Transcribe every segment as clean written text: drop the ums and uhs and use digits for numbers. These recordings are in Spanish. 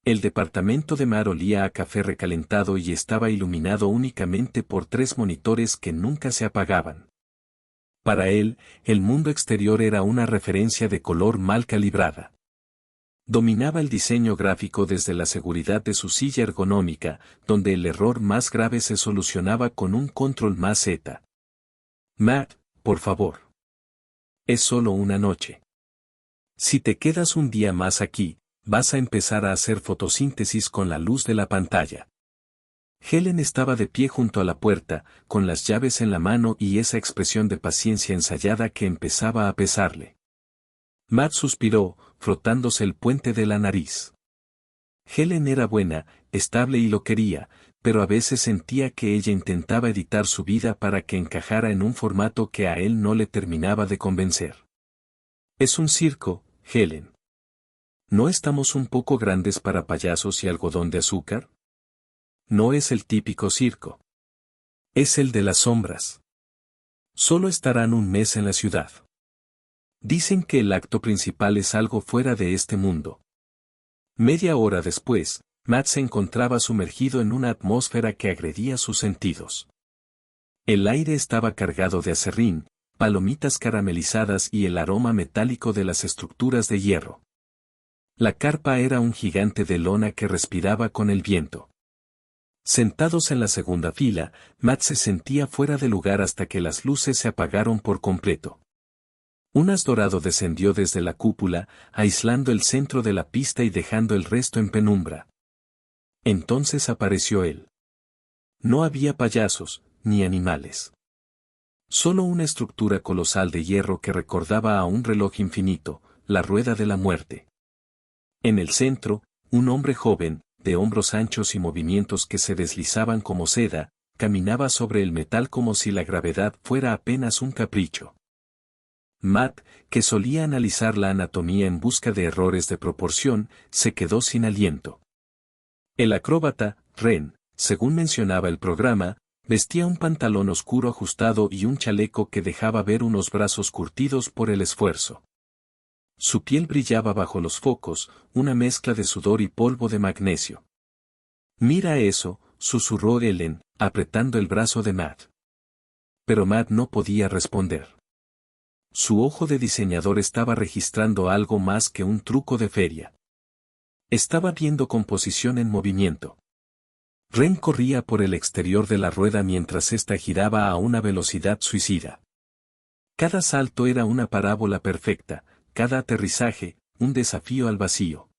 El departamento de Matt olía a café recalentado y estaba iluminado únicamente por 3 monitores que nunca se apagaban. Para él, el mundo exterior era una referencia de color mal calibrada. Dominaba el diseño gráfico desde la seguridad de su silla ergonómica, donde el error más grave se solucionaba con un control más Z. Matt, por favor. Es solo una noche. Si te quedas un día más aquí, vas a empezar a hacer fotosíntesis con la luz de la pantalla. Helen estaba de pie junto a la puerta, con las llaves en la mano y esa expresión de paciencia ensayada que empezaba a pesarle. Matt suspiró, frotándose el puente de la nariz. Helen era buena, estable y lo quería, pero a veces sentía que ella intentaba editar su vida para que encajara en un formato que a él no le terminaba de convencer. Es un circo, Helen. ¿No estamos un poco grandes para payasos y algodón de azúcar? No es el típico circo. Es el de las sombras. Solo estarán un mes en la ciudad. Dicen que el acto principal es algo fuera de este mundo. Media hora después, Matt se encontraba sumergido en una atmósfera que agredía sus sentidos. El aire estaba cargado de aserrín, palomitas caramelizadas y el aroma metálico de las estructuras de hierro. La carpa era un gigante de lona que respiraba con el viento. Sentados en la segunda fila, Matt se sentía fuera de lugar hasta que las luces se apagaron por completo. Un haz dorado descendió desde la cúpula, aislando el centro de la pista y dejando el resto en penumbra. Entonces apareció él. No había payasos, ni animales. Solo una estructura colosal de hierro que recordaba a un reloj infinito, la rueda de la muerte. En el centro, un hombre joven, de hombros anchos y movimientos que se deslizaban como seda, caminaba sobre el metal como si la gravedad fuera apenas un capricho. Matt, que solía analizar la anatomía en busca de errores de proporción, se quedó sin aliento. El acróbata, Ren, según mencionaba el programa, vestía un pantalón oscuro ajustado y un chaleco que dejaba ver unos brazos curtidos por el esfuerzo. Su piel brillaba bajo los focos, una mezcla de sudor y polvo de magnesio. «Mira eso», susurró Helen, apretando el brazo de Matt. Pero Matt no podía responder. Su ojo de diseñador estaba registrando algo más que un truco de feria. Estaba viendo composición en movimiento. Ren corría por el exterior de la rueda mientras ésta giraba a una velocidad suicida. Cada salto era una parábola perfecta, cada aterrizaje, un desafío al vacío.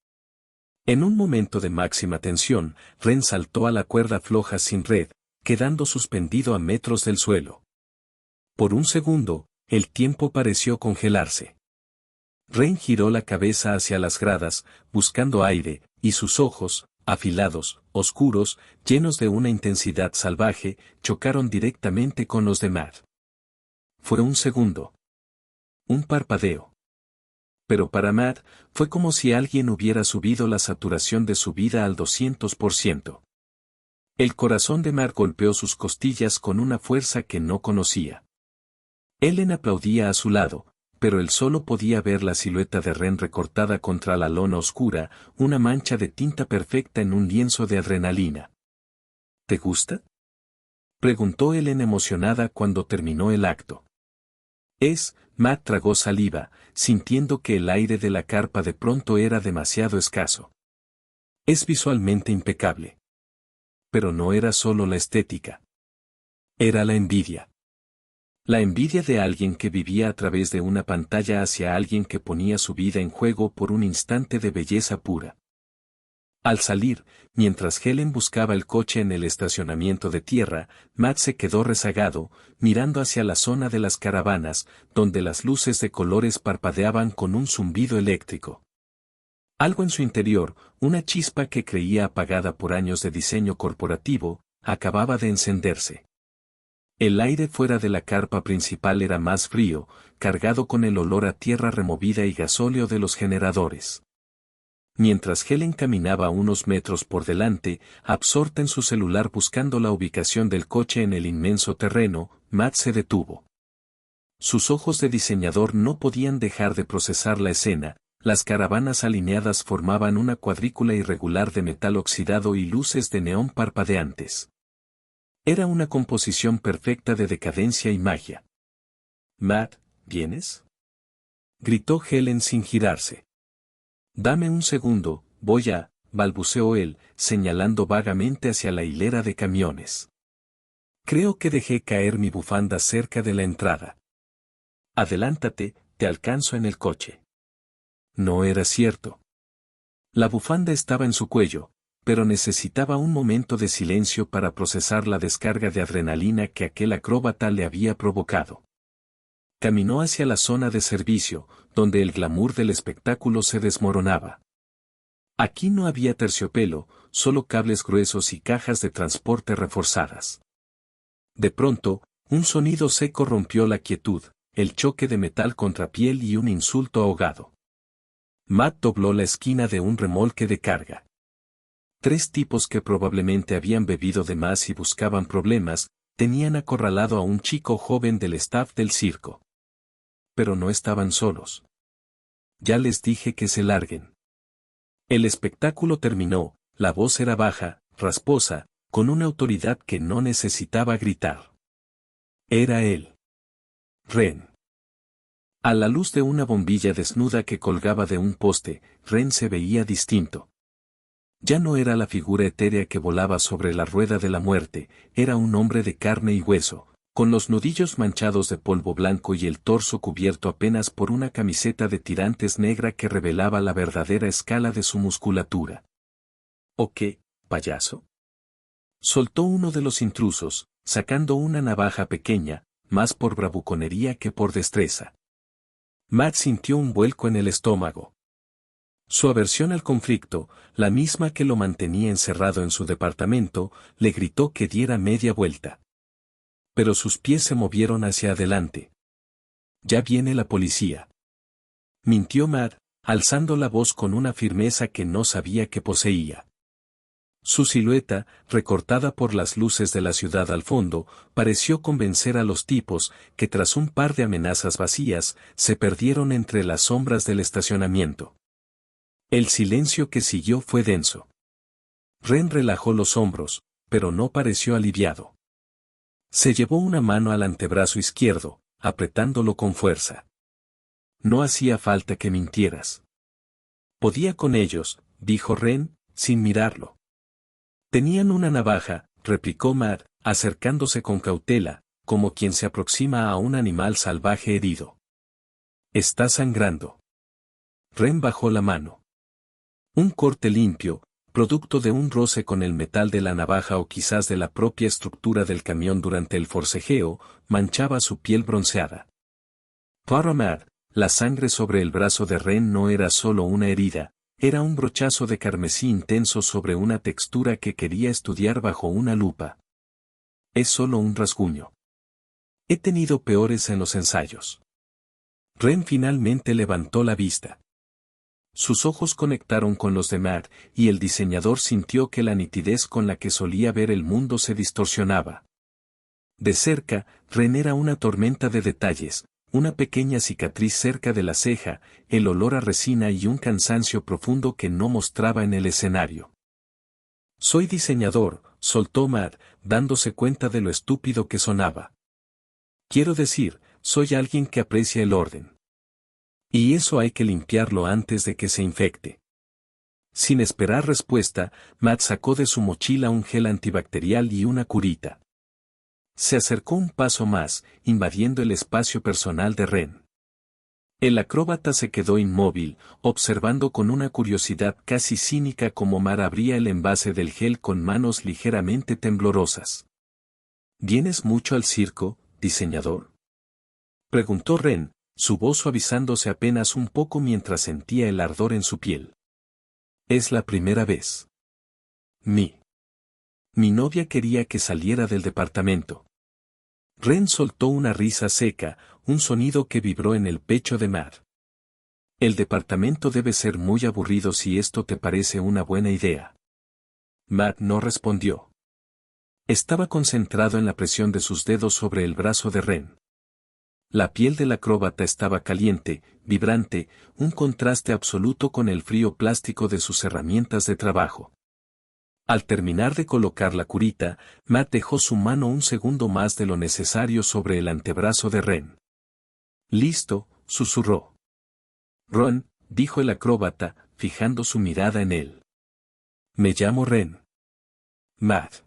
En un momento de máxima tensión, Ren saltó a la cuerda floja sin red, quedando suspendido a metros del suelo. Por un segundo, el tiempo pareció congelarse. Ren giró la cabeza hacia las gradas, buscando aire, y sus ojos, afilados, oscuros, llenos de una intensidad salvaje, chocaron directamente con los de Matt. Fue un segundo. Un parpadeo. Pero para Matt, fue como si alguien hubiera subido la saturación de su vida al 200%. El corazón de Matt golpeó sus costillas con una fuerza que no conocía. Helen aplaudía a su lado, pero él solo podía ver la silueta de Ren recortada contra la lona oscura, una mancha de tinta perfecta en un lienzo de adrenalina. ¿Te gusta?, preguntó Helen emocionada cuando terminó el acto. Matt tragó saliva, sintiendo que el aire de la carpa de pronto era demasiado escaso. Es visualmente impecable. Pero no era solo la estética. Era la envidia. La envidia de alguien que vivía a través de una pantalla hacia alguien que ponía su vida en juego por un instante de belleza pura. Al salir, mientras Helen buscaba el coche en el estacionamiento de tierra, Matt se quedó rezagado, mirando hacia la zona de las caravanas, donde las luces de colores parpadeaban con un zumbido eléctrico. Algo en su interior, una chispa que creía apagada por años de diseño corporativo, acababa de encenderse. El aire fuera de la carpa principal era más frío, cargado con el olor a tierra removida y gasóleo de los generadores. Mientras Helen caminaba unos metros por delante, absorta en su celular buscando la ubicación del coche en el inmenso terreno, Matt se detuvo. Sus ojos de diseñador no podían dejar de procesar la escena, Las caravanas alineadas formaban una cuadrícula irregular de metal oxidado y luces de neón parpadeantes. Era una composición perfecta de decadencia y magia. «Matt, ¿vienes?», gritó Helen sin girarse. «Dame un segundo, balbuceó él, señalando vagamente hacia la hilera de camiones. «Creo que dejé caer mi bufanda cerca de la entrada. Adelántate, te alcanzo en el coche». No era cierto. La bufanda estaba en su cuello, pero necesitaba un momento de silencio para procesar la descarga de adrenalina que aquel acróbata le había provocado. Caminó hacia la zona de servicio, donde el glamour del espectáculo se desmoronaba. Aquí no había terciopelo, solo cables gruesos y cajas de transporte reforzadas. De pronto, un sonido seco rompió la quietud, el choque de metal contra piel y un insulto ahogado. Matt dobló la esquina de un remolque de carga. 3 tipos que probablemente habían bebido de más y buscaban problemas, tenían acorralado a un chico joven del staff del circo. Pero no estaban solos. «Ya les dije que se larguen». El espectáculo terminó, la voz era baja, rasposa, con una autoridad que no necesitaba gritar. Era él. Ren. A la luz de una bombilla desnuda que colgaba de un poste, Ren se veía distinto. Ya no era la figura etérea que volaba sobre la rueda de la muerte, era un hombre de carne y hueso, con los nudillos manchados de polvo blanco y el torso cubierto apenas por una camiseta de tirantes negra que revelaba la verdadera escala de su musculatura. «¿O qué, payaso?», soltó uno de los intrusos, sacando una navaja pequeña, más por bravuconería que por destreza. Matt sintió un vuelco en el estómago. Su aversión al conflicto, la misma que lo mantenía encerrado en su departamento, le gritó que diera media vuelta. Pero sus pies se movieron hacia adelante. «Ya viene la policía», mintió Matt, alzando la voz con una firmeza que no sabía que poseía. Su silueta, recortada por las luces de la ciudad al fondo, pareció convencer a los tipos, que tras un par de amenazas vacías, se perdieron entre las sombras del estacionamiento. El silencio que siguió fue denso. Ren relajó los hombros, pero no pareció aliviado. Se llevó una mano al antebrazo izquierdo, apretándolo con fuerza. «No hacía falta que mintieras». «Podía con ellos», dijo Ren, sin mirarlo. «Tenían una navaja», replicó Matt, acercándose con cautela, como quien se aproxima a un animal salvaje herido. «Está sangrando». Ren bajó la mano. Un corte limpio, producto de un roce con el metal de la navaja o quizás de la propia estructura del camión durante el forcejeo, manchaba su piel bronceada. Para Matt, la sangre sobre el brazo de Ren no era solo una herida, era un brochazo de carmesí intenso sobre una textura que quería estudiar bajo una lupa. «Es solo un rasguño. He tenido peores en los ensayos». Ren finalmente levantó la vista. Sus ojos conectaron con los de Matt, y el diseñador sintió que la nitidez con la que solía ver el mundo se distorsionaba. De cerca, Ren era una tormenta de detalles, una pequeña cicatriz cerca de la ceja, el olor a resina y un cansancio profundo que no mostraba en el escenario. «Soy diseñador», soltó Matt, dándose cuenta de lo estúpido que sonaba. «Quiero decir, soy alguien que aprecia el orden. Y eso hay que limpiarlo antes de que se infecte». Sin esperar respuesta, Matt sacó de su mochila un gel antibacterial y una curita. Se acercó un paso más, invadiendo el espacio personal de Ren. El acróbata se quedó inmóvil, observando con una curiosidad casi cínica cómo Matt abría el envase del gel con manos ligeramente temblorosas. «¿Vienes mucho al circo, diseñador?», preguntó Ren, su voz suavizándose apenas un poco mientras sentía el ardor en su piel. «Es la primera vez. Mi novia quería que saliera del departamento». Ren soltó una risa seca, un sonido que vibró en el pecho de Matt. «El departamento debe ser muy aburrido si esto te parece una buena idea». Matt no respondió. Estaba concentrado en la presión de sus dedos sobre el brazo de Ren. La piel del acróbata estaba caliente, vibrante, un contraste absoluto con el frío plástico de sus herramientas de trabajo. Al terminar de colocar la curita, Matt dejó su mano un segundo más de lo necesario sobre el antebrazo de Ren. «Listo», susurró. «Ron», dijo el acróbata, fijando su mirada en él. «Me llamo Ren». «Matt».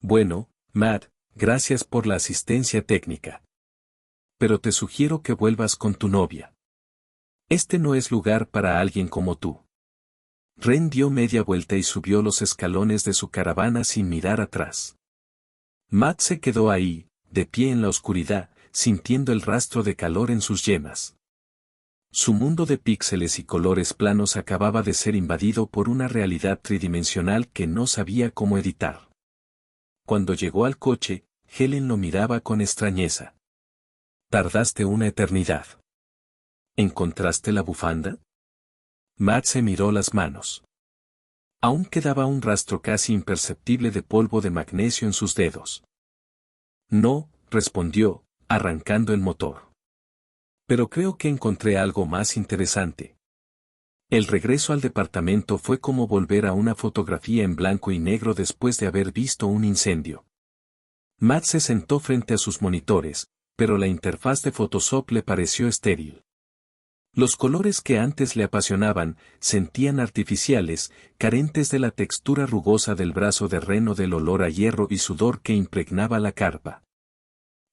«Bueno, Matt, gracias por la asistencia técnica. Pero te sugiero que vuelvas con tu novia. Este no es lugar para alguien como tú». Ren dio media vuelta y subió los escalones de su caravana sin mirar atrás. Matt se quedó ahí, de pie en la oscuridad, sintiendo el rastro de calor en sus yemas. Su mundo de píxeles y colores planos acababa de ser invadido por una realidad tridimensional que no sabía cómo editar. Cuando llegó al coche, Helen lo miraba con extrañeza. «Tardaste una eternidad. ¿Encontraste la bufanda?» Matt se miró las manos. Aún quedaba un rastro casi imperceptible de polvo de magnesio en sus dedos. «No», respondió, arrancando el motor. «Pero creo que encontré algo más interesante». El regreso al departamento fue como volver a una fotografía en blanco y negro después de haber visto un incendio. Matt se sentó frente a sus monitores, pero la interfaz de Photoshop le pareció estéril. Los colores que antes le apasionaban, sentían artificiales, carentes de la textura rugosa del brazo de Ren o del olor a hierro y sudor que impregnaba la carpa.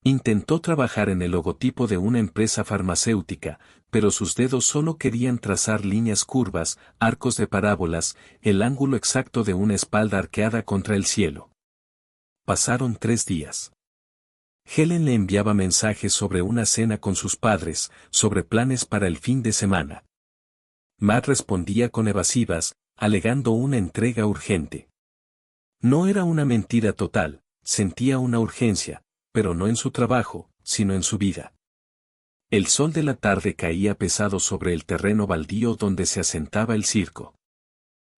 Intentó trabajar en el logotipo de una empresa farmacéutica, pero sus dedos solo querían trazar líneas curvas, arcos de parábolas, el ángulo exacto de una espalda arqueada contra el cielo. Pasaron 3 días. Helen le enviaba mensajes sobre una cena con sus padres, sobre planes para el fin de semana. Matt respondía con evasivas, alegando una entrega urgente. No era una mentira total, sentía una urgencia, pero no en su trabajo, sino en su vida. El sol de la tarde caía pesado sobre el terreno baldío donde se asentaba el circo.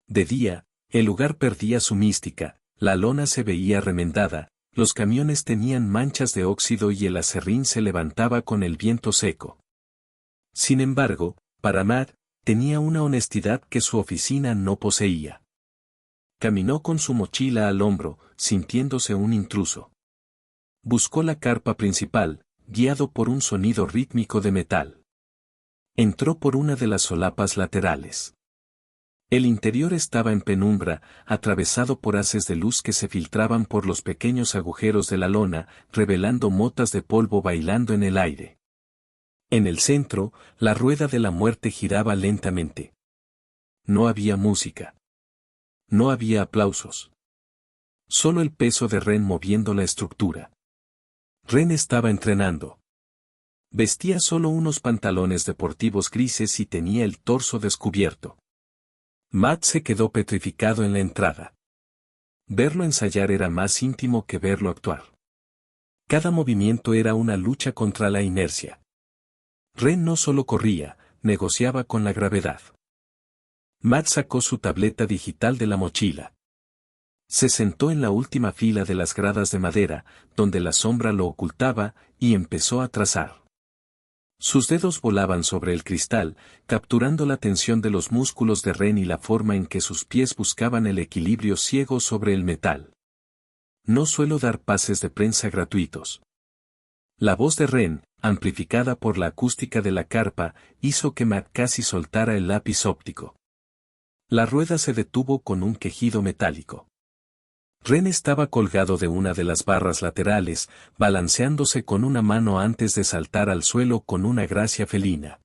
De día, el lugar perdía su mística, la lona se veía remendada, los camiones tenían manchas de óxido y el aserrín se levantaba con el viento seco. Sin embargo, para Matt, tenía una honestidad que su oficina no poseía. Caminó con su mochila al hombro, sintiéndose un intruso. Buscó la carpa principal, guiado por un sonido rítmico de metal. Entró por una de las solapas laterales. El interior estaba en penumbra, atravesado por haces de luz que se filtraban por los pequeños agujeros de la lona, revelando motas de polvo bailando en el aire. En el centro, la rueda de la muerte giraba lentamente. No había música. No había aplausos. Solo el peso de Ren moviendo la estructura. Ren estaba entrenando. Vestía solo unos pantalones deportivos grises y tenía el torso descubierto. Matt se quedó petrificado en la entrada. Verlo ensayar era más íntimo que verlo actuar. Cada movimiento era una lucha contra la inercia. Ren no solo corría, negociaba con la gravedad. Matt sacó su tableta digital de la mochila. Se sentó en la última fila de las gradas de madera, donde la sombra lo ocultaba, y empezó a trazar. Sus dedos volaban sobre el cristal, capturando la tensión de los músculos de Ren y la forma en que sus pies buscaban el equilibrio ciego sobre el metal. No suelo dar pases de prensa gratuitos. La voz de Ren, amplificada por la acústica de la carpa, hizo que Matt casi soltara el lápiz óptico. La rueda se detuvo con un quejido metálico. Ren estaba colgado de una de las barras laterales, balanceándose con una mano antes de saltar al suelo con una gracia felina.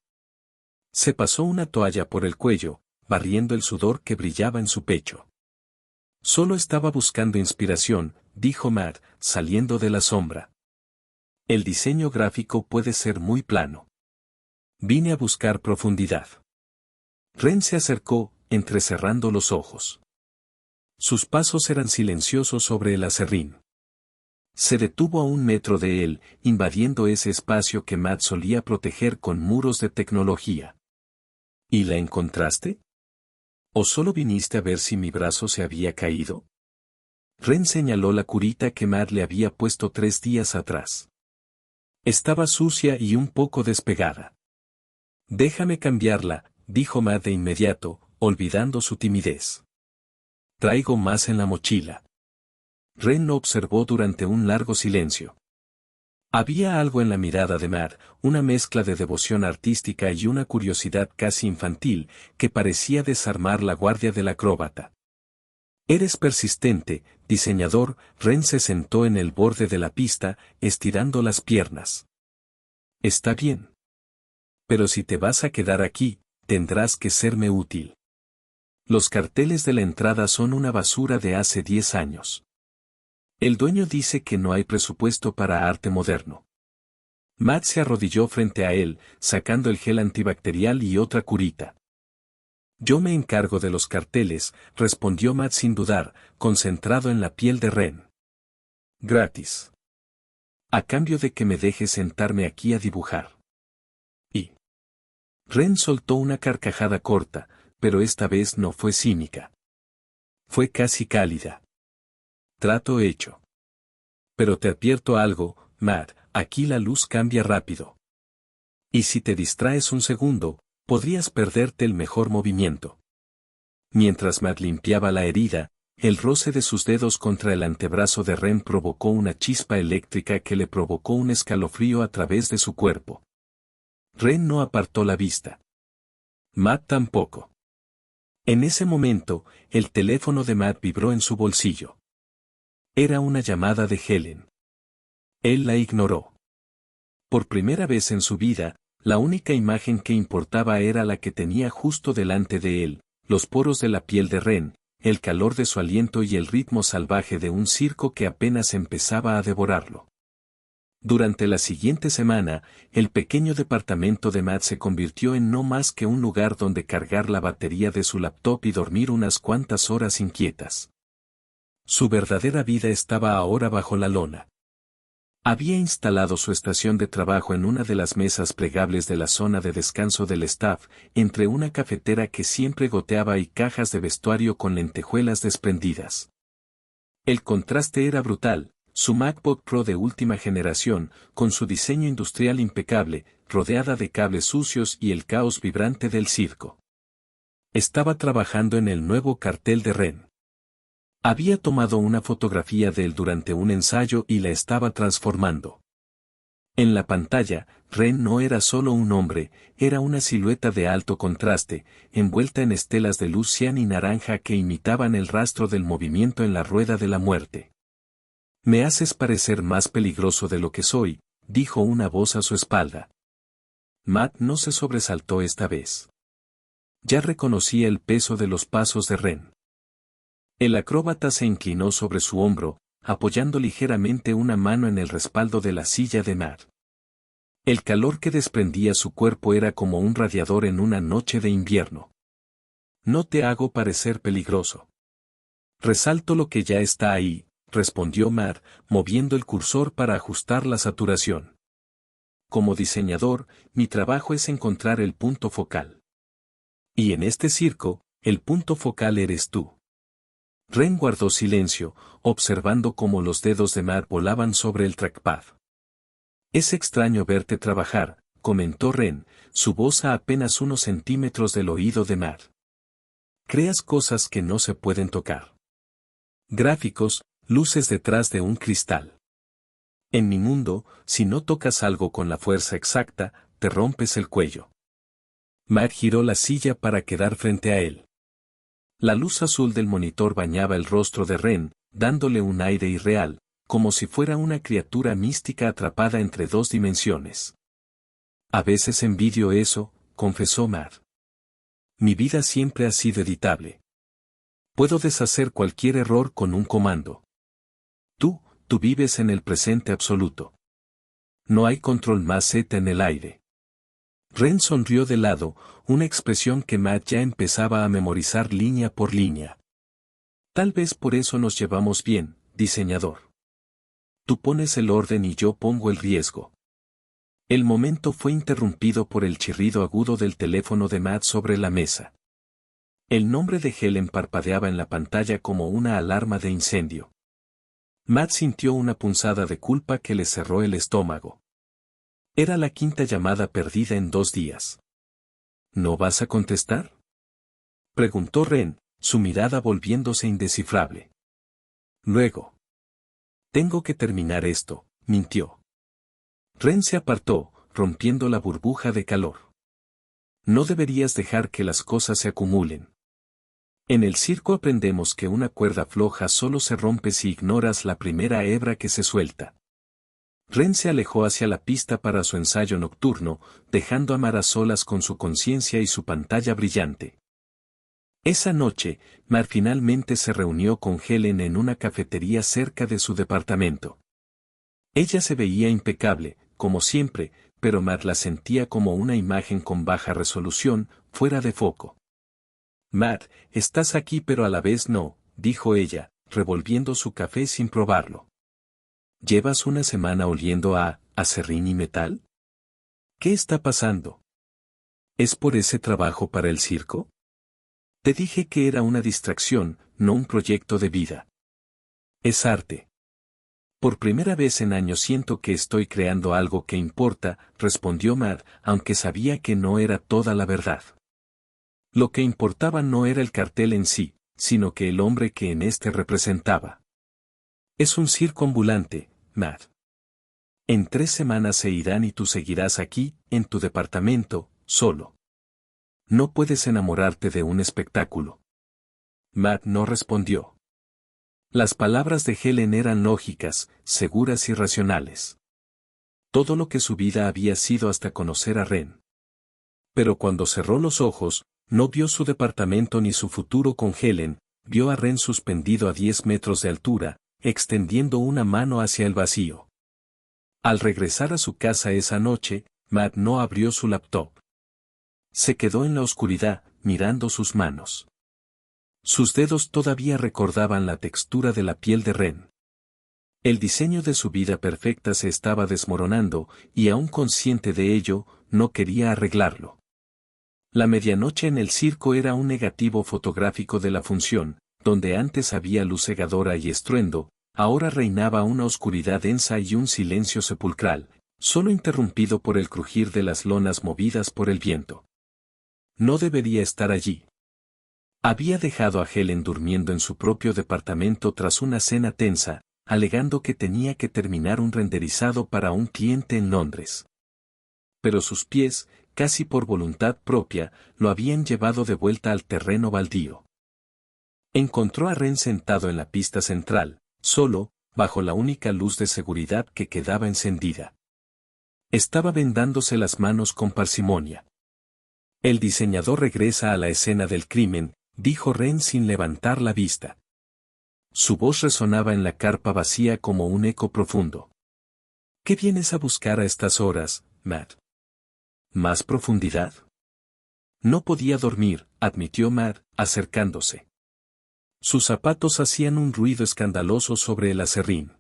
Se pasó una toalla por el cuello, barriendo el sudor que brillaba en su pecho. Solo estaba buscando inspiración, dijo Matt, saliendo de la sombra. El diseño gráfico puede ser muy plano. Vine a buscar profundidad. Ren se acercó, entrecerrando los ojos. Sus pasos eran silenciosos sobre el aserrín. Se detuvo a 1 metro de él, invadiendo ese espacio que Matt solía proteger con muros de tecnología. ¿Y la encontraste? ¿O solo viniste a ver si mi brazo se había caído? Ren señaló la curita que Matt le había puesto 3 días atrás. Estaba sucia y un poco despegada. Déjame cambiarla, dijo Matt de inmediato, olvidando su timidez. Traigo más en la mochila. Ren lo observó durante un largo silencio. Había algo en la mirada de Matt, una mezcla de devoción artística y una curiosidad casi infantil, que parecía desarmar la guardia del acróbata. Eres persistente, diseñador. Ren se sentó en el borde de la pista, estirando las piernas. Está bien. Pero si te vas a quedar aquí, tendrás que serme útil. Los carteles de la entrada son una basura de hace 10 años. El dueño dice que no hay presupuesto para arte moderno. Matt se arrodilló frente a él, sacando el gel antibacterial y otra curita. Yo me encargo de los carteles, respondió Matt sin dudar, concentrado en la piel de Ren. Gratis. A cambio de que me dejes sentarme aquí a dibujar. Y Ren soltó una carcajada corta, pero esta vez no fue cínica. Fue casi cálida. Trato hecho. Pero te advierto algo, Matt, aquí la luz cambia rápido. Y si te distraes un segundo, podrías perderte el mejor movimiento. Mientras Matt limpiaba la herida, el roce de sus dedos contra el antebrazo de Ren provocó una chispa eléctrica que le provocó un escalofrío a través de su cuerpo. Ren no apartó la vista. Matt tampoco. En ese momento, el teléfono de Matt vibró en su bolsillo. Era una llamada de Helen. Él la ignoró. Por primera vez en su vida, la única imagen que importaba era la que tenía justo delante de él, los poros de la piel de Ren, el calor de su aliento y el ritmo salvaje de un circo que apenas empezaba a devorarlo. Durante la siguiente semana, el pequeño departamento de Matt se convirtió en no más que un lugar donde cargar la batería de su laptop y dormir unas cuantas horas inquietas. Su verdadera vida estaba ahora bajo la lona. Había instalado su estación de trabajo en una de las mesas plegables de la zona de descanso del staff, entre una cafetera que siempre goteaba y cajas de vestuario con lentejuelas desprendidas. El contraste era brutal, su MacBook Pro de última generación, con su diseño industrial impecable, rodeada de cables sucios y el caos vibrante del circo. Estaba trabajando en el nuevo cartel de Ren. Había tomado una fotografía de él durante un ensayo y la estaba transformando. En la pantalla, Ren no era solo un hombre, era una silueta de alto contraste, envuelta en estelas de luz cian y naranja que imitaban el rastro del movimiento en la rueda de la muerte. Me haces parecer más peligroso de lo que soy, dijo una voz a su espalda. Matt no se sobresaltó esta vez. Ya reconocía el peso de los pasos de Ren. El acróbata se inclinó sobre su hombro, apoyando ligeramente una mano en el respaldo de la silla de Matt. El calor que desprendía su cuerpo era como un radiador en una noche de invierno. No te hago parecer peligroso. Resalto lo que ya está ahí, respondió Matt, moviendo el cursor para ajustar la saturación. Como diseñador, mi trabajo es encontrar el punto focal. Y en este circo, el punto focal eres tú. Ren guardó silencio, observando cómo los dedos de Matt volaban sobre el trackpad. Es extraño verte trabajar, comentó Ren, su voz a apenas unos centímetros del oído de Matt. Creas cosas que no se pueden tocar. Gráficos, luces detrás de un cristal. En mi mundo, si no tocas algo con la fuerza exacta, te rompes el cuello. Matt giró la silla para quedar frente a él. La luz azul del monitor bañaba el rostro de Ren, dándole un aire irreal, como si fuera una criatura mística atrapada entre dos dimensiones. A veces envidio eso, confesó Matt. Mi vida siempre ha sido editable. Puedo deshacer cualquier error con un comando. Tú vives en el presente absoluto. No hay control más Z en el aire. Ren sonrió de lado, una expresión que Matt ya empezaba a memorizar línea por línea. Tal vez por eso nos llevamos bien, diseñador. Tú pones el orden y yo pongo el riesgo. El momento fue interrumpido por el chirrido agudo del teléfono de Matt sobre la mesa. El nombre de Helen parpadeaba en la pantalla como una alarma de incendio. Matt sintió una punzada de culpa que le cerró el estómago. Era la quinta llamada perdida en 2 días. ¿No vas a contestar?, preguntó Ren, su mirada volviéndose indescifrable. Luego. Tengo que terminar esto, mintió. Ren se apartó, rompiendo la burbuja de calor. No deberías dejar que las cosas se acumulen. En el circo aprendemos que una cuerda floja solo se rompe si ignoras la primera hebra que se suelta. Ren se alejó hacia la pista para su ensayo nocturno, dejando a Mar a solas con su conciencia y su pantalla brillante. Esa noche, Mar finalmente se reunió con Helen en una cafetería cerca de su departamento. Ella se veía impecable, como siempre, pero Mar la sentía como una imagen con baja resolución, fuera de foco. Mar, estás aquí pero a la vez no, dijo ella, revolviendo su café sin probarlo. ¿Llevas una semana oliendo a acerrín y metal? ¿Qué está pasando? ¿Es por ese trabajo para el circo? Te dije que era una distracción, no un proyecto de vida. Es arte. Por primera vez en años siento que estoy creando algo que importa, respondió Mar, aunque sabía que no era toda la verdad. Lo que importaba no era el cartel en sí, sino que el hombre que en este representaba. Es un circo ambulante, Mar. En 3 semanas se irán y tú seguirás aquí, en tu departamento, solo. No puedes enamorarte de un espectáculo. Matt no respondió. Las palabras de Helen eran lógicas, seguras y racionales. Todo lo que su vida había sido hasta conocer a Ren. Pero cuando cerró los ojos, no vio su departamento ni su futuro con Helen, vio a Ren suspendido a 10 metros de altura, extendiendo una mano hacia el vacío. Al regresar a su casa esa noche, Matt no abrió su laptop. Se quedó en la oscuridad, mirando sus manos. Sus dedos todavía recordaban la textura de la piel de Ren. El diseño de su vida perfecta se estaba desmoronando, y aún consciente de ello, no quería arreglarlo. La medianoche en el circo era un negativo fotográfico de la función, donde antes había luz cegadora y estruendo, ahora reinaba una oscuridad densa y un silencio sepulcral, solo interrumpido por el crujir de las lonas movidas por el viento. No debería estar allí. Había dejado a Helen durmiendo en su propio departamento tras una cena tensa, alegando que tenía que terminar un renderizado para un cliente en Londres. Pero sus pies, casi por voluntad propia, lo habían llevado de vuelta al terreno baldío. Encontró a Ren sentado en la pista central, solo, bajo la única luz de seguridad que quedaba encendida. Estaba vendándose las manos con parsimonia. El diseñador regresa a la escena del crimen, dijo Ren sin levantar la vista. Su voz resonaba en la carpa vacía como un eco profundo. ¿Qué vienes a buscar a estas horas, Matt? ¿Más profundidad? No podía dormir, admitió Matt, acercándose. Sus zapatos hacían un ruido escandaloso sobre el acerrín.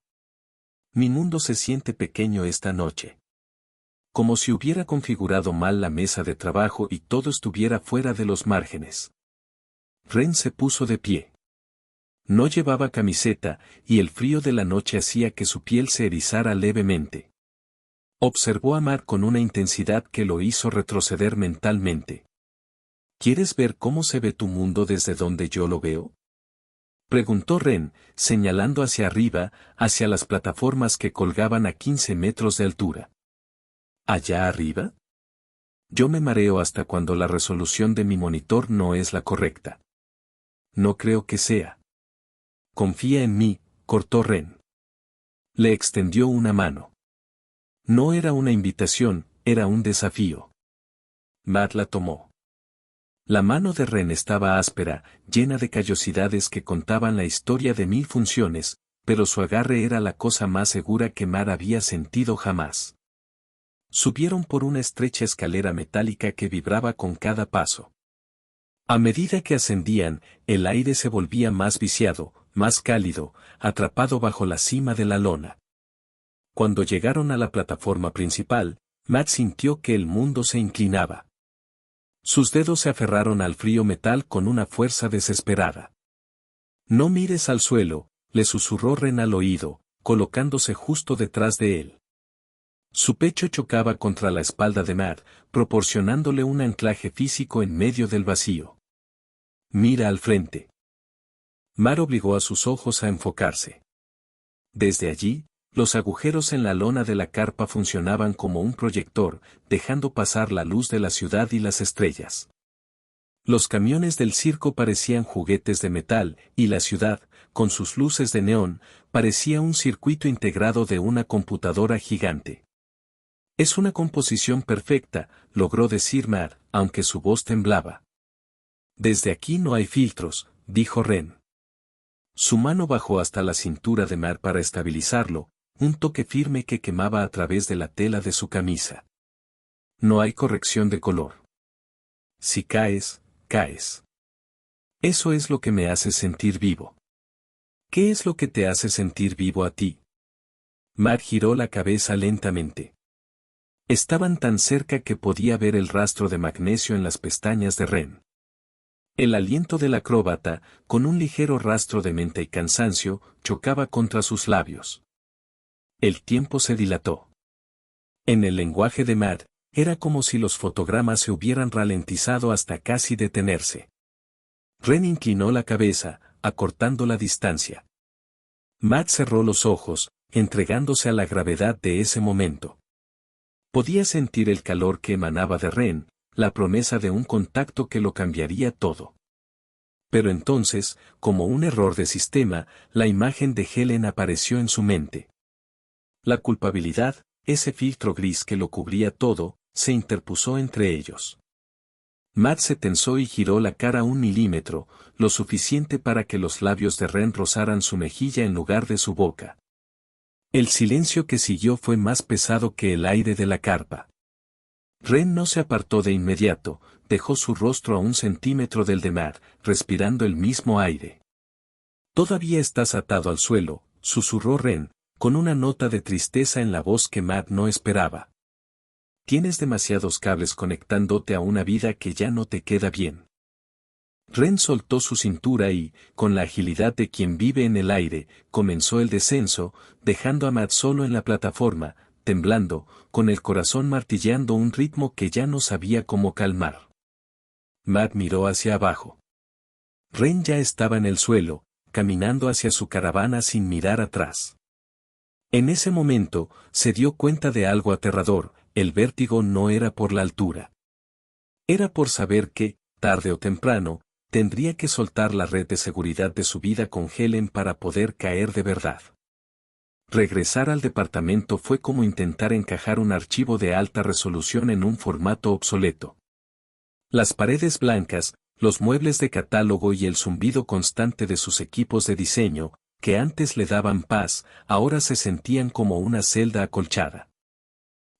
Mi mundo se siente pequeño esta noche. Como si hubiera configurado mal la mesa de trabajo y todo estuviera fuera de los márgenes. Ren se puso de pie. No llevaba camiseta, y el frío de la noche hacía que su piel se erizara levemente. Observó a Mar con una intensidad que lo hizo retroceder mentalmente. ¿Quieres ver cómo se ve tu mundo desde donde yo lo veo? Preguntó Ren, señalando hacia arriba, hacia las plataformas que colgaban a 15 metros de altura. ¿Allá arriba? Yo me mareo hasta cuando la resolución de mi monitor no es la correcta. No creo que sea. Confía en mí, cortó Ren. Le extendió una mano. No era una invitación, era un desafío. Matt la tomó. La mano de Ren estaba áspera, llena de callosidades que contaban la historia de 1000 funciones, pero su agarre era la cosa más segura que Matt había sentido jamás. Subieron por una estrecha escalera metálica que vibraba con cada paso. A medida que ascendían, el aire se volvía más viciado, más cálido, atrapado bajo la cima de la lona. Cuando llegaron a la plataforma principal, Matt sintió que el mundo se inclinaba. Sus dedos se aferraron al frío metal con una fuerza desesperada. No mires al suelo, le susurró Ren al oído, colocándose justo detrás de él. Su pecho chocaba contra la espalda de Matt, proporcionándole un anclaje físico en medio del vacío. Mira al frente. Matt obligó a sus ojos a enfocarse. Desde allí, los agujeros en la lona de la carpa funcionaban como un proyector, dejando pasar la luz de la ciudad y las estrellas. Los camiones del circo parecían juguetes de metal, y la ciudad, con sus luces de neón, parecía un circuito integrado de una computadora gigante. Es una composición perfecta, logró decir Matt, aunque su voz temblaba. Desde aquí no hay filtros, dijo Ren. Su mano bajó hasta la cintura de Matt para estabilizarlo, un toque firme que quemaba a través de la tela de su camisa. No hay corrección de color. Si caes, caes. Eso es lo que me hace sentir vivo. ¿Qué es lo que te hace sentir vivo a ti? Matt giró la cabeza lentamente. Estaban tan cerca que podía ver el rastro de magnesio en las pestañas de Ren. El aliento del acróbata, con un ligero rastro de menta y cansancio, chocaba contra sus labios. El tiempo se dilató. En el lenguaje de Matt, era como si los fotogramas se hubieran ralentizado hasta casi detenerse. Ren inclinó la cabeza, acortando la distancia. Matt cerró los ojos, entregándose a la gravedad de ese momento. Podía sentir el calor que emanaba de Ren, la promesa de un contacto que lo cambiaría todo. Pero entonces, como un error de sistema, la imagen de Helen apareció en su mente. La culpabilidad, ese filtro gris que lo cubría todo, se interpuso entre ellos. Matt se tensó y giró la cara 1 milímetro, lo suficiente para que los labios de Ren rozaran su mejilla en lugar de su boca. El silencio que siguió fue más pesado que el aire de la carpa. Ren no se apartó de inmediato, dejó su rostro a 1 centímetro del de Matt, respirando el mismo aire. «Todavía estás atado al suelo», susurró Ren, con una nota de tristeza en la voz que Matt no esperaba. «Tienes demasiados cables conectándote a una vida que ya no te queda bien». Ren soltó su cintura y, con la agilidad de quien vive en el aire, comenzó el descenso, dejando a Matt solo en la plataforma, temblando, con el corazón martilleando un ritmo que ya no sabía cómo calmar. Matt miró hacia abajo. Ren ya estaba en el suelo, caminando hacia su caravana sin mirar atrás. En ese momento, se dio cuenta de algo aterrador: el vértigo no era por la altura. Era por saber que, tarde o temprano, tendría que soltar la red de seguridad de su vida con Helen para poder caer de verdad. Regresar al departamento fue como intentar encajar un archivo de alta resolución en un formato obsoleto. Las paredes blancas, los muebles de catálogo y el zumbido constante de sus equipos de diseño, que antes le daban paz, ahora se sentían como una celda acolchada.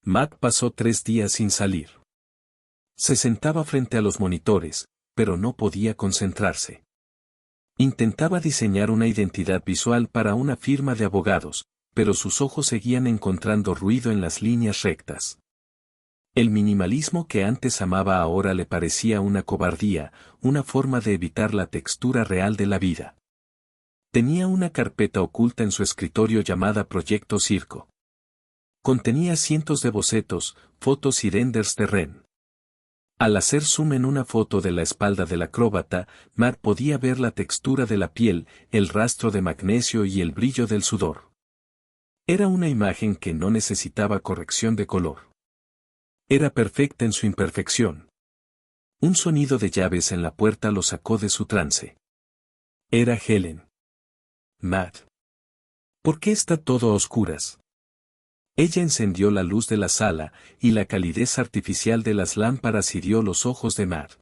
Matt pasó 3 días sin salir. Se sentaba frente a los monitores, pero no podía concentrarse. Intentaba diseñar una identidad visual para una firma de abogados, pero sus ojos seguían encontrando ruido en las líneas rectas. El minimalismo que antes amaba ahora le parecía una cobardía, una forma de evitar la textura real de la vida. Tenía una carpeta oculta en su escritorio llamada Proyecto Circo. Contenía cientos de bocetos, fotos y renders de Ren. Al hacer zoom en una foto de la espalda del acróbata, Matt podía ver la textura de la piel, el rastro de magnesio y el brillo del sudor. Era una imagen que no necesitaba corrección de color. Era perfecta en su imperfección. Un sonido de llaves en la puerta lo sacó de su trance. Era Helen. Matt. ¿Por qué está todo a oscuras? Ella encendió la luz de la sala, y la calidez artificial de las lámparas hirió los ojos de Matt.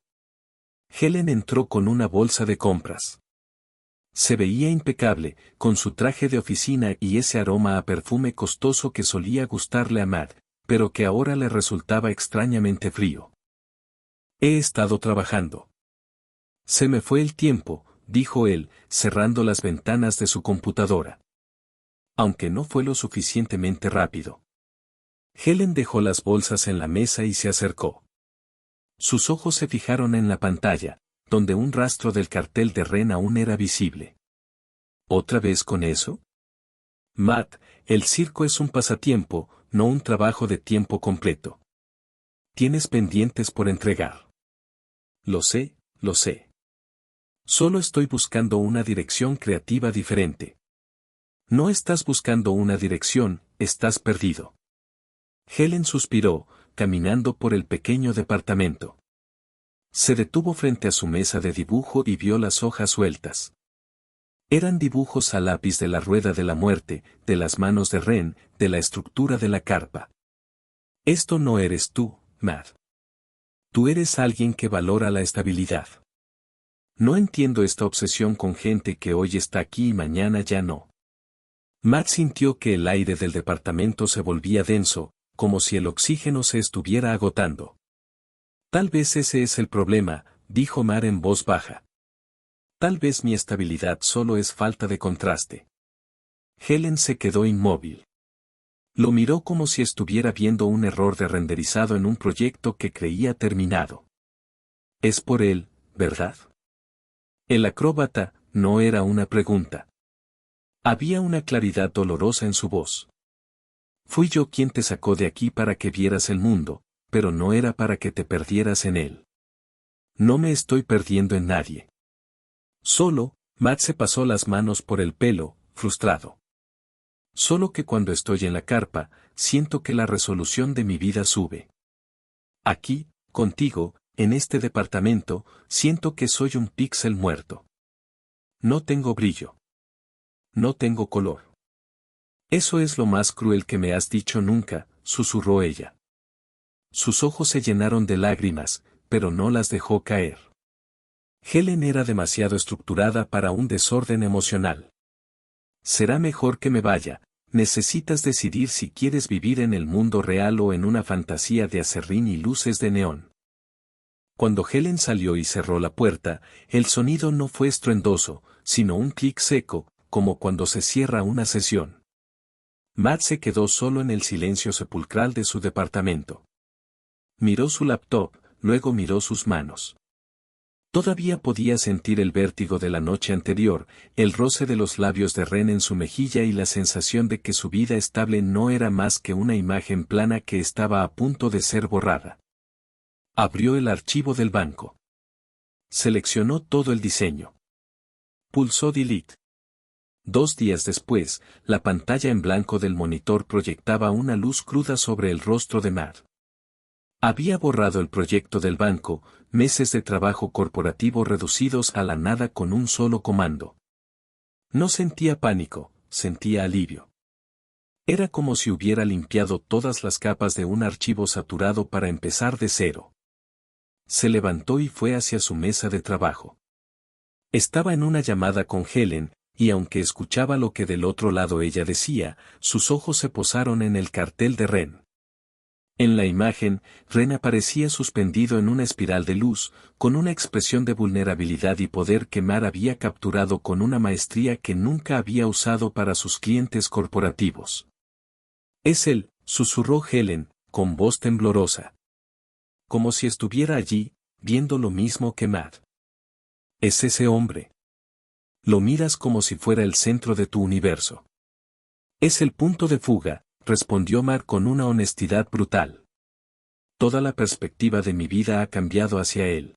Helen entró con una bolsa de compras. Se veía impecable, con su traje de oficina y ese aroma a perfume costoso que solía gustarle a Matt, pero que ahora le resultaba extrañamente frío. He estado trabajando. Se me fue el tiempo, dijo él, cerrando las ventanas de su computadora. Aunque no fue lo suficientemente rápido. Helen dejó las bolsas en la mesa y se acercó. Sus ojos se fijaron en la pantalla, donde un rastro del cartel de Ren aún era visible. ¿Otra vez con eso? Matt, el circo es un pasatiempo, no un trabajo de tiempo completo. Tienes pendientes por entregar. Lo sé, lo sé. Solo estoy buscando una dirección creativa diferente. No estás buscando una dirección, estás perdido. Helen suspiró, caminando por el pequeño departamento. Se detuvo frente a su mesa de dibujo y vio las hojas sueltas. Eran dibujos a lápiz de la rueda de la muerte, de las manos de Ren, de la estructura de la carpa. Esto no eres tú, Matt. Tú eres alguien que valora la estabilidad. No entiendo esta obsesión con gente que hoy está aquí y mañana ya no. Matt sintió que el aire del departamento se volvía denso, como si el oxígeno se estuviera agotando. Tal vez ese es el problema, dijo Matt en voz baja. Tal vez mi estabilidad solo es falta de contraste. Helen se quedó inmóvil. Lo miró como si estuviera viendo un error de renderizado en un proyecto que creía terminado. Es por él, ¿verdad? El acróbata no era una pregunta. Había una claridad dolorosa en su voz. Fui yo quien te sacó de aquí para que vieras el mundo, pero no era para que te perdieras en él. No me estoy perdiendo en nadie. Solo, Matt se pasó las manos por el pelo, frustrado. Solo que cuando estoy en la carpa, siento que la resolución de mi vida sube. Aquí, contigo, en este departamento, siento que soy un píxel muerto. No tengo brillo. No tengo color. Eso es lo más cruel que me has dicho nunca, susurró ella. Sus ojos se llenaron de lágrimas, pero no las dejó caer. Helen era demasiado estructurada para un desorden emocional. Será mejor que me vaya, necesitas decidir si quieres vivir en el mundo real o en una fantasía de acerrín y luces de neón. Cuando Helen salió y cerró la puerta, el sonido no fue estruendoso, sino un clic seco, como cuando se cierra una sesión. Matt se quedó solo en el silencio sepulcral de su departamento. Miró su laptop, luego miró sus manos. Todavía podía sentir el vértigo de la noche anterior, el roce de los labios de Ren en su mejilla y la sensación de que su vida estable no era más que una imagen plana que estaba a punto de ser borrada. Abrió el archivo del banco. Seleccionó todo el diseño. Pulsó Delete. 2 días después, la pantalla en blanco del monitor proyectaba una luz cruda sobre el rostro de Matt. Había borrado el proyecto del banco, meses de trabajo corporativo reducidos a la nada con un solo comando. No sentía pánico, sentía alivio. Era como si hubiera limpiado todas las capas de un archivo saturado para empezar de cero. Se levantó y fue hacia su mesa de trabajo. Estaba en una llamada con Helen, y aunque escuchaba lo que del otro lado ella decía, sus ojos se posaron en el cartel de Ren. En la imagen, Ren aparecía suspendido en una espiral de luz, con una expresión de vulnerabilidad y poder que Matt había capturado con una maestría que nunca había usado para sus clientes corporativos. Es él, susurró Helen, con voz temblorosa. Como si estuviera allí, viendo lo mismo que Matt. Es ese hombre. Lo miras como si fuera el centro de tu universo. Es el punto de fuga, respondió Matt con una honestidad brutal. Toda la perspectiva de mi vida ha cambiado hacia él.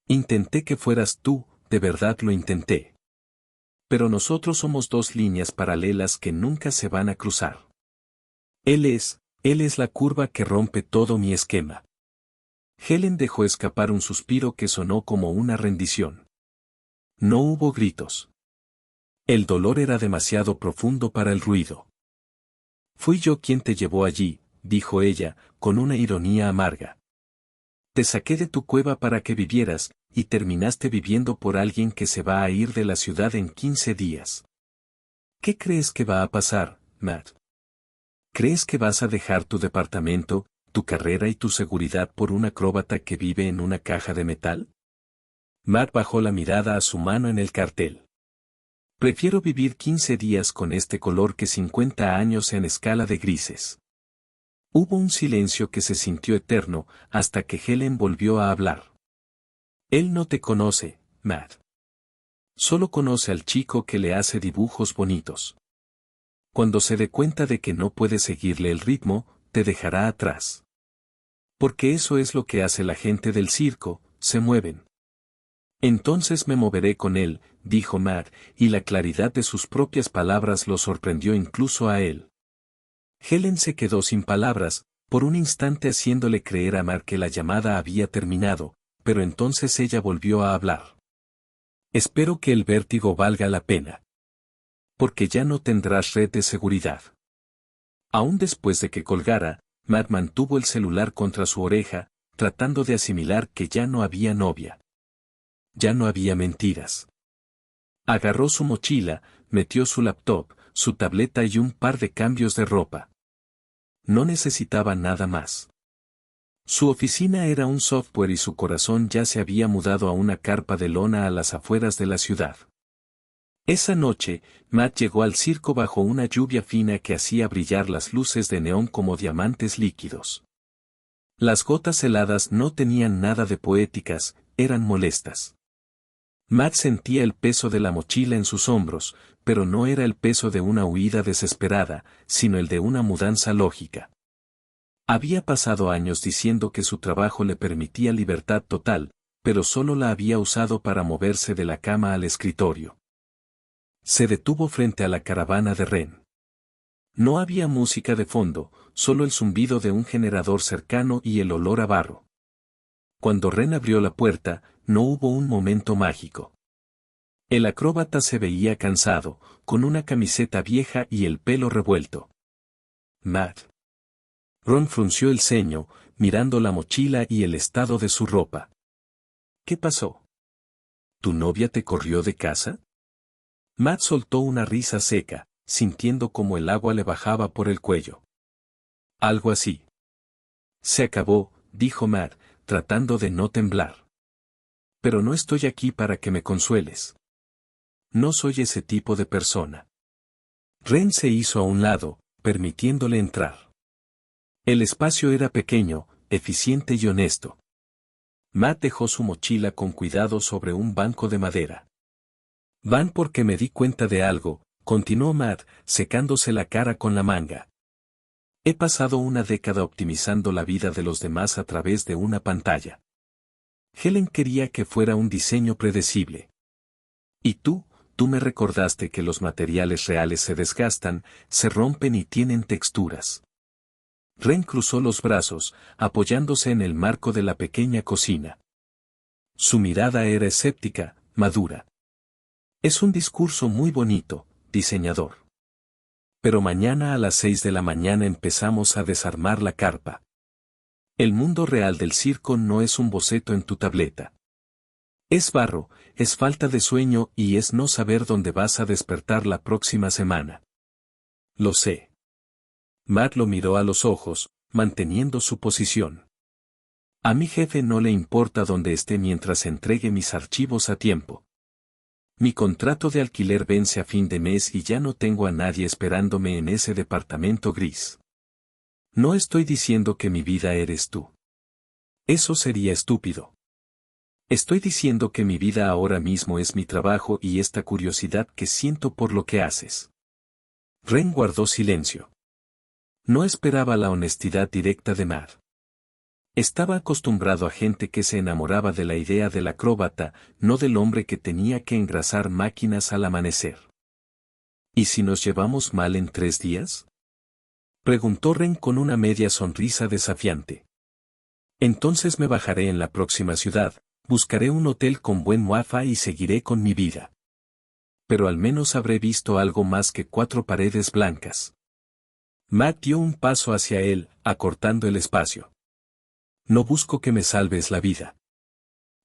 Intenté que fueras tú, de verdad lo intenté. Pero nosotros somos 2 líneas paralelas que nunca se van a cruzar. Él es la curva que rompe todo mi esquema. Helen dejó escapar un suspiro que sonó como una rendición. No hubo gritos. El dolor era demasiado profundo para el ruido. Fui yo quien te llevó allí, dijo ella, con una ironía amarga. Te saqué de tu cueva para que vivieras, y terminaste viviendo por alguien que se va a ir de la ciudad en 15 días. ¿Qué crees que va a pasar, Matt? ¿Crees que vas a dejar tu departamento, tu carrera y tu seguridad por un acróbata que vive en una caja de metal? Matt bajó la mirada a su mano en el cartel. Prefiero vivir 15 días con este color que 50 años en escala de grises. Hubo un silencio que se sintió eterno, hasta que Helen volvió a hablar. Él no te conoce, Matt. Solo conoce al chico que le hace dibujos bonitos. Cuando se dé cuenta de que no puede seguirle el ritmo, te dejará atrás. Porque eso es lo que hace la gente del circo, se mueven. Entonces me moveré con él, dijo Matt, y la claridad de sus propias palabras lo sorprendió incluso a él. Helen se quedó sin palabras, por un instante haciéndole creer a Matt que la llamada había terminado, pero entonces ella volvió a hablar. Espero que el vértigo valga la pena. Porque ya no tendrás red de seguridad. Aún después de que colgara, Matt mantuvo el celular contra su oreja, tratando de asimilar que ya no había novia. Ya no había mentiras. Agarró su mochila, metió su laptop, su tableta y un par de cambios de ropa. No necesitaba nada más. Su oficina era un software y su corazón ya se había mudado a una carpa de lona a las afueras de la ciudad. Esa noche, Matt llegó al circo bajo una lluvia fina que hacía brillar las luces de neón como diamantes líquidos. Las gotas heladas no tenían nada de poéticas, eran molestas. Matt sentía el peso de la mochila en sus hombros, pero no era el peso de una huida desesperada, sino el de una mudanza lógica. Había pasado años diciendo que su trabajo le permitía libertad total, pero solo la había usado para moverse de la cama al escritorio. Se detuvo frente a la caravana de Ren. No había música de fondo, solo el zumbido de un generador cercano y el olor a barro. Cuando Ren abrió la puerta, no hubo un momento mágico. El acróbata se veía cansado, con una camiseta vieja y el pelo revuelto. Matt. Ron frunció el ceño, mirando la mochila y el estado de su ropa. ¿Qué pasó? ¿Tu novia te corrió de casa? Matt soltó una risa seca, sintiendo como el agua le bajaba por el cuello. Algo así. Se acabó, dijo Matt, tratando de no temblar. Pero no estoy aquí para que me consueles. No soy ese tipo de persona. Ren se hizo a un lado, permitiéndole entrar. El espacio era pequeño, eficiente y honesto. Matt dejó su mochila con cuidado sobre un banco de madera. Van porque me di cuenta de algo, continuó Matt, secándose la cara con la manga. He pasado una década optimizando la vida de los demás a través de una pantalla. Helen quería que fuera un diseño predecible. Y tú me recordaste que los materiales reales se desgastan, se rompen y tienen texturas. Ren cruzó los brazos, apoyándose en el marco de la pequeña cocina. Su mirada era escéptica, madura. Es un discurso muy bonito, diseñador. Pero mañana a las 6 de la mañana empezamos a desarmar la carpa. El mundo real del circo no es un boceto en tu tableta. Es barro, es falta de sueño y es no saber dónde vas a despertar la próxima semana. Lo sé. Matt lo miró a los ojos, manteniendo su posición. A mi jefe no le importa dónde esté mientras entregue mis archivos a tiempo. Mi contrato de alquiler vence a fin de mes y ya no tengo a nadie esperándome en ese departamento gris. No estoy diciendo que mi vida eres tú. Eso sería estúpido. Estoy diciendo que mi vida ahora mismo es mi trabajo y esta curiosidad que siento por lo que haces. Ren guardó silencio. No esperaba la honestidad directa de Matt. Estaba acostumbrado a gente que se enamoraba de la idea del acróbata, no del hombre que tenía que engrasar máquinas al amanecer. ¿Y si nos llevamos mal en 3 días? Preguntó Ren con una media sonrisa desafiante. Entonces me bajaré en la próxima ciudad, buscaré un hotel con buen wifi y seguiré con mi vida. Pero al menos habré visto algo más que 4 paredes blancas. Matt dio un paso hacia él, acortando el espacio. No busco que me salves la vida.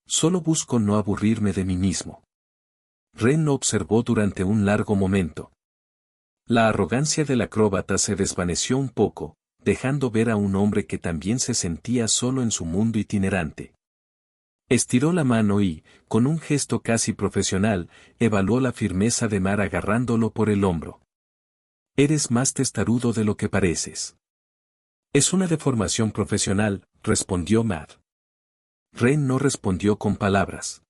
Solo busco no aburrirme de mí mismo. Ren lo observó durante un largo momento. La arrogancia del acróbata se desvaneció un poco, dejando ver a un hombre que también se sentía solo en su mundo itinerante. Estiró la mano y, con un gesto casi profesional, evaluó la firmeza de Matt agarrándolo por el hombro. Eres más testarudo de lo que pareces. Es una deformación profesional, respondió Matt. Ren no respondió con palabras.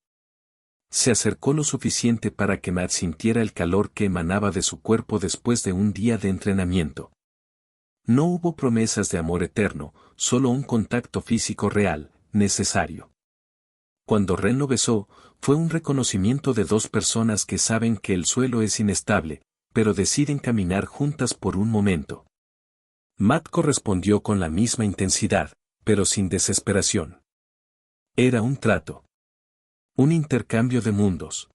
Se acercó lo suficiente para que Matt sintiera el calor que emanaba de su cuerpo después de un día de entrenamiento. No hubo promesas de amor eterno, solo un contacto físico real, necesario. Cuando Ren lo besó, fue un reconocimiento de dos personas que saben que el suelo es inestable, pero deciden caminar juntas por un momento. Matt correspondió con la misma intensidad, pero sin desesperación. Era un trato. Un intercambio de mundos.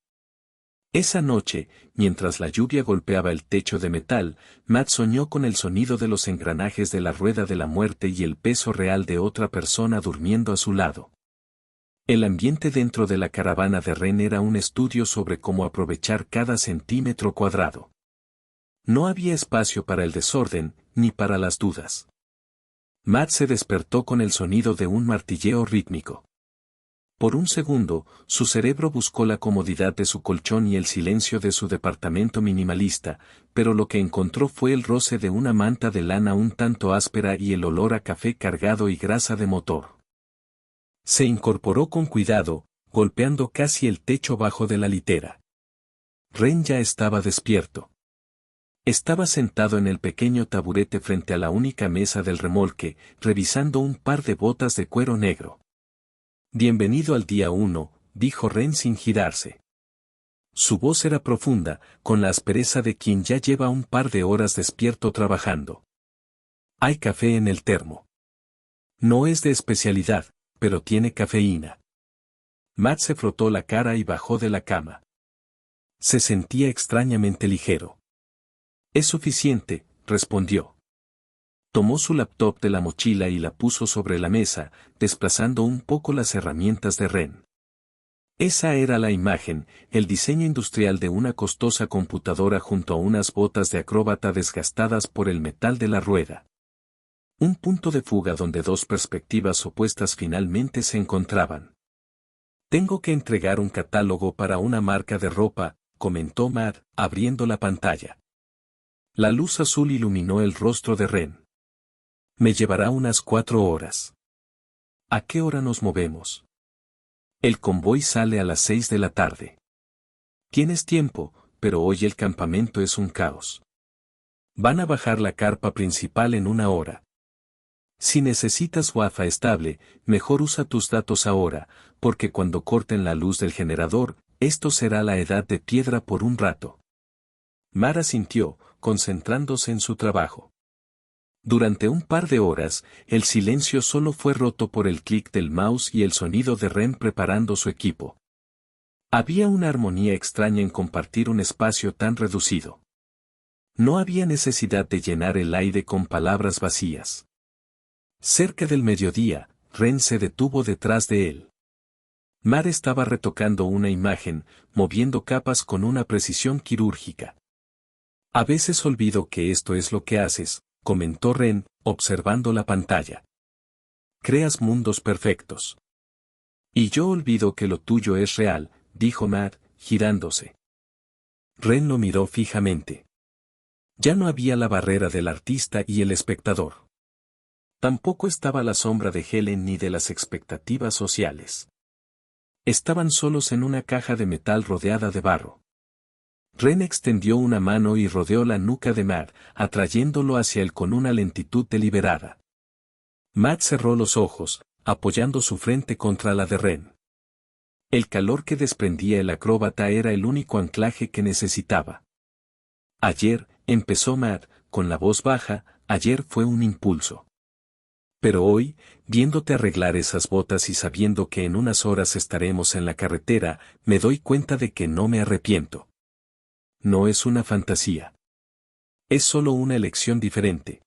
Esa noche, mientras la lluvia golpeaba el techo de metal, Matt soñó con el sonido de los engranajes de la rueda de la muerte y el peso real de otra persona durmiendo a su lado. El ambiente dentro de la caravana de Ren era un estudio sobre cómo aprovechar cada centímetro cuadrado. No había espacio para el desorden, ni para las dudas. Matt se despertó con el sonido de un martilleo rítmico. Por un segundo, su cerebro buscó la comodidad de su colchón y el silencio de su departamento minimalista, pero lo que encontró fue el roce de una manta de lana un tanto áspera y el olor a café cargado y grasa de motor. Se incorporó con cuidado, golpeando casi el techo bajo de la litera. Ren ya estaba despierto. Estaba sentado en el pequeño taburete frente a la única mesa del remolque, revisando un par de botas de cuero negro. Bienvenido al día 1, dijo Ren sin girarse. Su voz era profunda, con la aspereza de quien ya lleva un par de horas despierto trabajando. Hay café en el termo. No es de especialidad, pero tiene cafeína. Matt se frotó la cara y bajó de la cama. Se sentía extrañamente ligero. Es suficiente, respondió. Tomó su laptop de la mochila y la puso sobre la mesa, desplazando un poco las herramientas de Ren. Esa era la imagen, el diseño industrial de una costosa computadora junto a unas botas de acróbata desgastadas por el metal de la rueda. Un punto de fuga donde dos perspectivas opuestas finalmente se encontraban. Tengo que entregar un catálogo para una marca de ropa, comentó Matt, abriendo la pantalla. La luz azul iluminó el rostro de Ren. Me llevará unas 4 horas. ¿A qué hora nos movemos? El convoy sale a las 6 de la tarde. Tienes tiempo, pero hoy el campamento es un caos. Van a bajar la carpa principal en 1 hora. Si necesitas Wi-Fi estable, mejor usa tus datos ahora, porque cuando corten la luz del generador, esto será la edad de piedra por un rato. Mara sintió, concentrándose en su trabajo. Durante un par de horas, el silencio solo fue roto por el clic del mouse y el sonido de Ren preparando su equipo. Había una armonía extraña en compartir un espacio tan reducido. No había necesidad de llenar el aire con palabras vacías. Cerca del mediodía, Ren se detuvo detrás de él. Mar estaba retocando una imagen, moviendo capas con una precisión quirúrgica. A veces olvido que esto es lo que haces, comentó Ren, observando la pantalla. Creas mundos perfectos. Y yo olvido que lo tuyo es real, dijo Matt, girándose. Ren lo miró fijamente. Ya no había la barrera del artista y el espectador. Tampoco estaba la sombra de Helen ni de las expectativas sociales. Estaban solos en una caja de metal rodeada de barro. Ren extendió una mano y rodeó la nuca de Matt, atrayéndolo hacia él con una lentitud deliberada. Matt cerró los ojos, apoyando su frente contra la de Ren. El calor que desprendía el acróbata era el único anclaje que necesitaba. Ayer, empezó Matt, con la voz baja, ayer fue un impulso. Pero hoy, viéndote arreglar esas botas y sabiendo que en unas horas estaremos en la carretera, me doy cuenta de que no me arrepiento. No es una fantasía. Es solo una elección diferente.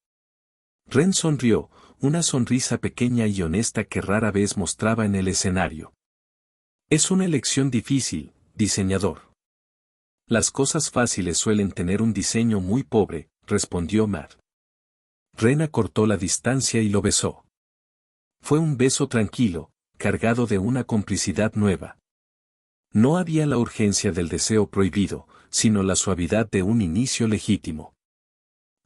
Ren sonrió, una sonrisa pequeña y honesta que rara vez mostraba en el escenario. Es una elección difícil, diseñador. Las cosas fáciles suelen tener un diseño muy pobre, respondió Matt. Ren acortó la distancia y lo besó. Fue un beso tranquilo, cargado de una complicidad nueva. No había la urgencia del deseo prohibido, sino la suavidad de un inicio legítimo.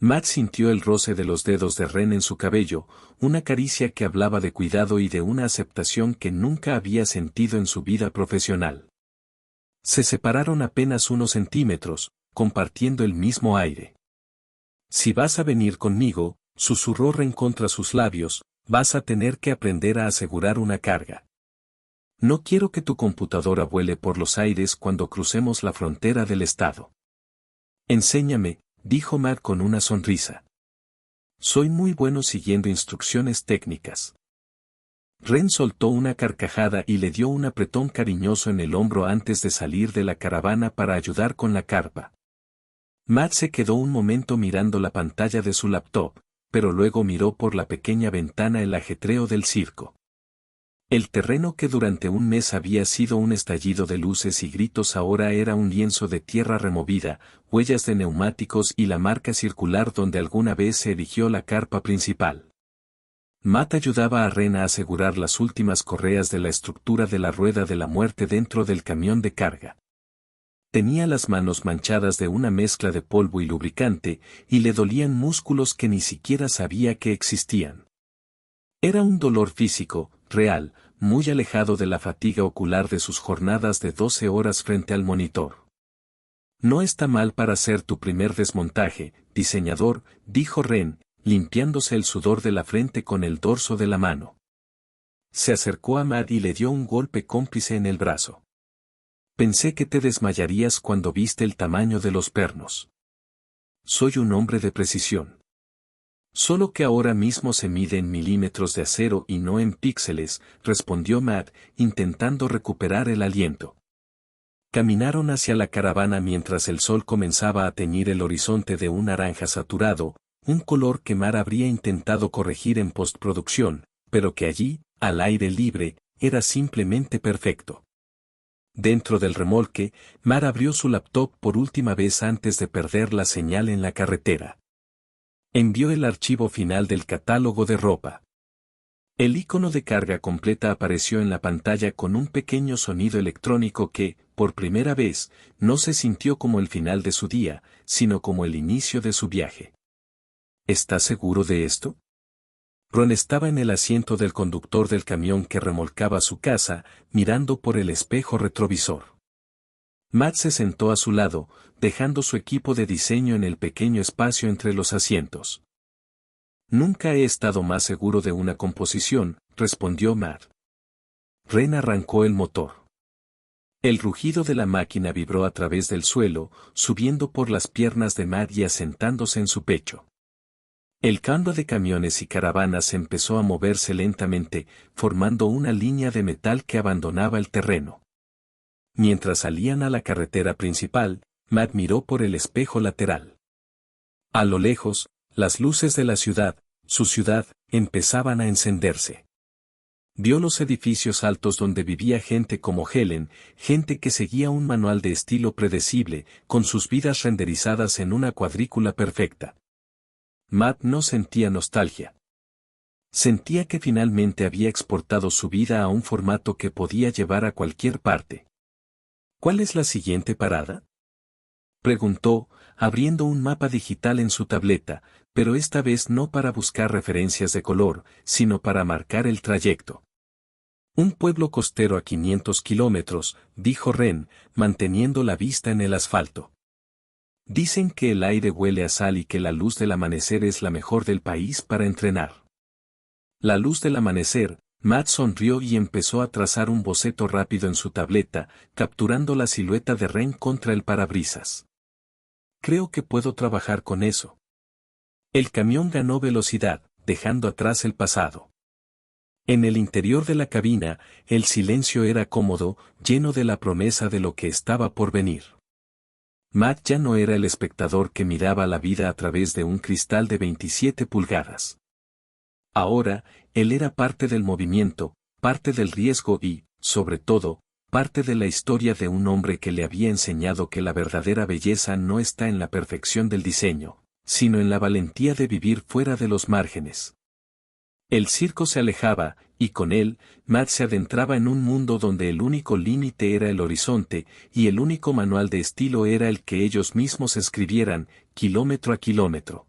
Matt sintió el roce de los dedos de Ren en su cabello, una caricia que hablaba de cuidado y de una aceptación que nunca había sentido en su vida profesional. Se separaron apenas unos centímetros, compartiendo el mismo aire. Si vas a venir conmigo, susurró Ren contra sus labios, vas a tener que aprender a asegurar una carga. No quiero que tu computadora vuele por los aires cuando crucemos la frontera del estado. Enséñame, dijo Matt con una sonrisa. Soy muy bueno siguiendo instrucciones técnicas. Ren soltó una carcajada y le dio un apretón cariñoso en el hombro antes de salir de la caravana para ayudar con la carpa. Matt se quedó un momento mirando la pantalla de su laptop, pero luego miró por la pequeña ventana el ajetreo del circo. El terreno que durante un mes había sido un estallido de luces y gritos ahora era un lienzo de tierra removida, huellas de neumáticos y la marca circular donde alguna vez se erigió la carpa principal. Matt ayudaba a Ren a asegurar las últimas correas de la estructura de la rueda de la muerte dentro del camión de carga. Tenía las manos manchadas de una mezcla de polvo y lubricante, y le dolían músculos que ni siquiera sabía que existían. Era un dolor físico, real, muy alejado de la fatiga ocular de sus jornadas de 12 horas frente al monitor. No está mal para ser tu primer desmontaje, diseñador, dijo Ren, limpiándose el sudor de la frente con el dorso de la mano. Se acercó a Matt y le dio un golpe cómplice en el brazo. Pensé que te desmayarías cuando viste el tamaño de los pernos. Soy un hombre de precisión. Solo que ahora mismo se mide en milímetros de acero y no en píxeles, respondió Matt, intentando recuperar el aliento. Caminaron hacia la caravana mientras el sol comenzaba a teñir el horizonte de un naranja saturado, un color que Matt habría intentado corregir en postproducción, pero que allí, al aire libre, era simplemente perfecto. Dentro del remolque, Matt abrió su laptop por última vez antes de perder la señal en la carretera. Envió el archivo final del catálogo de ropa. El icono de carga completa apareció en la pantalla con un pequeño sonido electrónico que, por primera vez, no se sintió como el final de su día, sino como el inicio de su viaje. ¿Estás seguro de esto? Ron estaba en el asiento del conductor del camión que remolcaba su casa, mirando por el espejo retrovisor. Matt se sentó a su lado, dejando su equipo de diseño en el pequeño espacio entre los asientos. Nunca he estado más seguro de una composición, respondió Matt. Ren arrancó el motor. El rugido de la máquina vibró a través del suelo, subiendo por las piernas de Matt y asentándose en su pecho. El canto de camiones y caravanas empezó a moverse lentamente, formando una línea de metal que abandonaba el terreno. Mientras salían a la carretera principal, Matt miró por el espejo lateral. A lo lejos, las luces de la ciudad, su ciudad, empezaban a encenderse. Vio los edificios altos donde vivía gente como Helen, gente que seguía un manual de estilo predecible, con sus vidas renderizadas en una cuadrícula perfecta. Matt no sentía nostalgia. Sentía que finalmente había exportado su vida a un formato que podía llevar a cualquier parte. ¿Cuál es la siguiente parada?, preguntó, abriendo un mapa digital en su tableta, pero esta vez no para buscar referencias de color, sino para marcar el trayecto. Un pueblo costero a 500 kilómetros, dijo Ren, manteniendo la vista en el asfalto. Dicen que el aire huele a sal y que la luz del amanecer es la mejor del país para entrenar. La luz del amanecer. Matt sonrió y empezó a trazar un boceto rápido en su tableta, capturando la silueta de Ren contra el parabrisas. Creo que puedo trabajar con eso. El camión ganó velocidad, dejando atrás el pasado. En el interior de la cabina, el silencio era cómodo, lleno de la promesa de lo que estaba por venir. Matt ya no era el espectador que miraba la vida a través de un cristal de 27 pulgadas. Ahora, él era parte del movimiento, parte del riesgo y, sobre todo, parte de la historia de un hombre que le había enseñado que la verdadera belleza no está en la perfección del diseño, sino en la valentía de vivir fuera de los márgenes. El circo se alejaba, y con él, Matt se adentraba en un mundo donde el único límite era el horizonte, y el único manual de estilo era el que ellos mismos escribieran, kilómetro a kilómetro.